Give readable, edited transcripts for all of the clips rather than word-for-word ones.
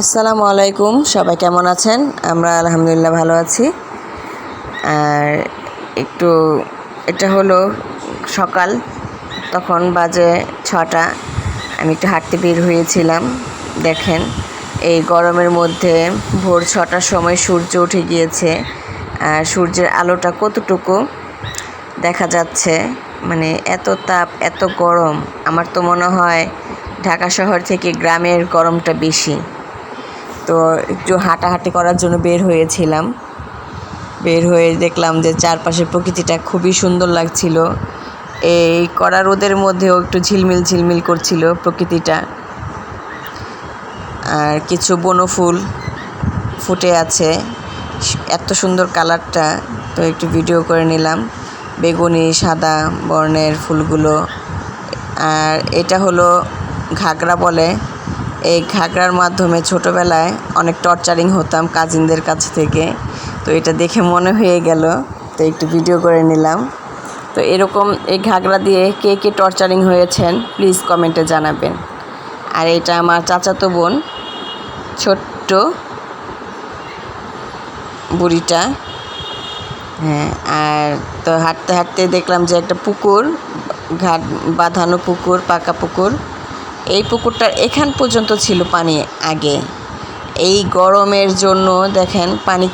আসসালামু আলাইকুম, সবাই কেমন আছেন? আমরা আলহামদুলিল্লাহ ভালো আছি। আর একটু এটা হলো সকাল, তখন বাজে 6টা। আমি একটু হাঁটতে বের হয়েছিলাম। দেখেন এই গরমের মধ্যে ভোর 6টার সময় সূর্য উঠে গিয়েছে। আর সূর্যের আলোটা কতটুকু দেখা যাচ্ছে, মানে এত তাপ, এত গরম। আমার তো মনে হয় ঢাকা শহর থেকে গ্রামের গরমটা বেশি। তো একটু হাঁটাহাঁটি করার জন্য বের হয়েছিলাম। বের হয়ে দেখলাম যে চারপাশের প্রকৃতিটা খুবই সুন্দর লাগছিল। এই কড়া রোদের মধ্যেও একটু ঝিলমিল ঝিলমিল করছিল প্রকৃতিটা। আর কিছু বনফুল ফুটে আছে, এত সুন্দর কালারটা। তো একটু ভিডিও করে নিলাম বেগুনি সাদা বর্ণের ফুলগুলো। আর এটা হলো ঘাগরা বলে। এই ঘাগরার মাধ্যমে ছোটোবেলায় অনেক টর্চারিং হতাম কাজিনদের কাছ থেকে। তো এটা দেখে মনে হয়ে গেল, তো একটু ভিডিও করে নিলাম। তো এরকম এই ঘাগরা দিয়ে কে কে টর্চারিং হয়েছেন প্লিজ কমেন্টে জানাবেন। আর এটা আমার চাচাতো বোন, ছোট্ট বুড়িটা। হ্যাঁ, আর তো হাঁটতে হাঁটতে দেখলাম যে একটা পুকুর, ঘাট বাঁধানো পুকুর, পাকা পুকুর। এই পুকুরটার এখান পর্যন্ত ছিল পানি আগে। এই গরমের জন্য দেখেন পানি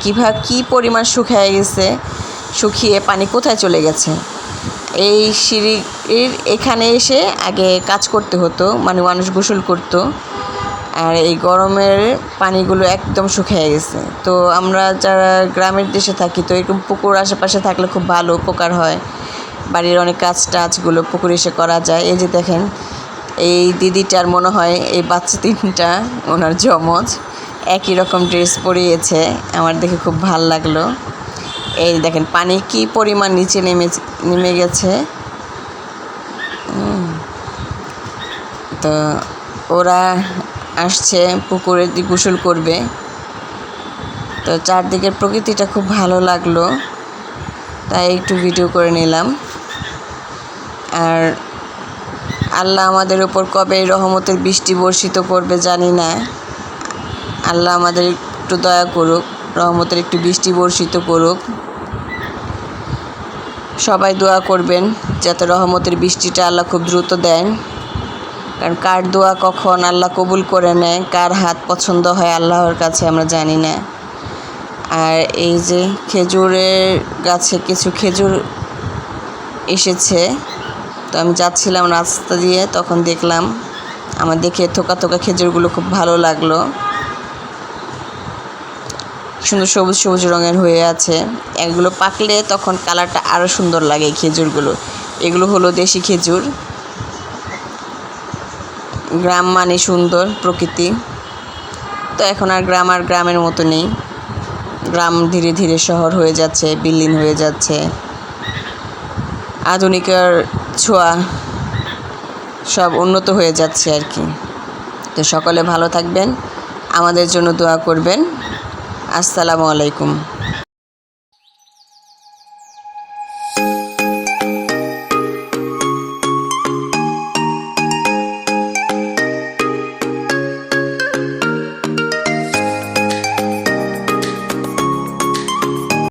কী পরিমাণ শুকিয়ে গেছে, শুকিয়ে পানি কোথায় চলে গেছে। এই সিঁড়ির এখানে এসে আগে কাজ করতে হতো, মানে মানুষ গোসল করতো। আর এই গরমের পানিগুলো একদম শুকিয়ে গেছে। তো আমরা যারা গ্রামের দেশে থাকি, তো এরকম পুকুর আশেপাশে থাকলে খুব ভালো উপকার হয়। বাড়ির অনেক কাজ টাজগুলো পুকুরে এসে করা যায়। এই যে দেখেন এই দিদিটার মনে হয় এই বাচ্চা তিনটা ওনার যমজ, একই রকম ড্রেস পরিয়েছে। আমার দেখে খুব ভাল লাগলো। এই দেখেন পানি কি পরিমাণ নিচে নেমে গেছে। তো ওরা আসছে পুকুরে গোসল করবে। তো চারদিকের প্রকৃতিটা খুব ভালো লাগলো, তাই একটু ভিডিও করে নিলাম। আর আল্লাহ আমাদের উপর কবে রহমতের বৃষ্টি বর্ষিত করবে জানি না। আল্লাহ আমাদের একটু দয়া করুক, রহমতের একটু বৃষ্টি বর্ষিত করুক। সবাই দোয়া করবেন যাতে রহমতের বৃষ্টিটা আল্লাহ খুব দ্রুত দেন। কারণ কার দোয়া কখন আল্লাহ কবুল করে নেয়, কার হাত পছন্দ হয় আল্লাহর কাছে আমরা জানি না। আর এই যে খেজুরের গাছে কিছু খেজুর এসেছে। তো আমি যাচ্ছিলাম রাস্তা দিয়ে, তখন দেখলাম, আমার দেখে থোকা থোকা খেজুরগুলো খুব ভালো লাগলো। সুন্দর সবুজ সবুজ রঙের হয়ে আছে। এগুলো পাকলে তখন কালারটা আরও সুন্দর লাগে খেজুরগুলো। এগুলো হলো দেশি খেজুর। গ্রাম মানে সুন্দর প্রকৃতি। তো এখন আর গ্রামের মতো নেই। গ্রাম ধীরে ধীরে শহর হয়ে যাচ্ছে, বিল্ডিং হয়ে যাচ্ছে, আধুনিকের ছোঁয়া সব উন্নত হয়ে যাচ্ছে আর কি। তো সকলে ভালো থাকবেন, আমাদের জন্য দোয়া করবেন। আসসালামু আলাইকুম।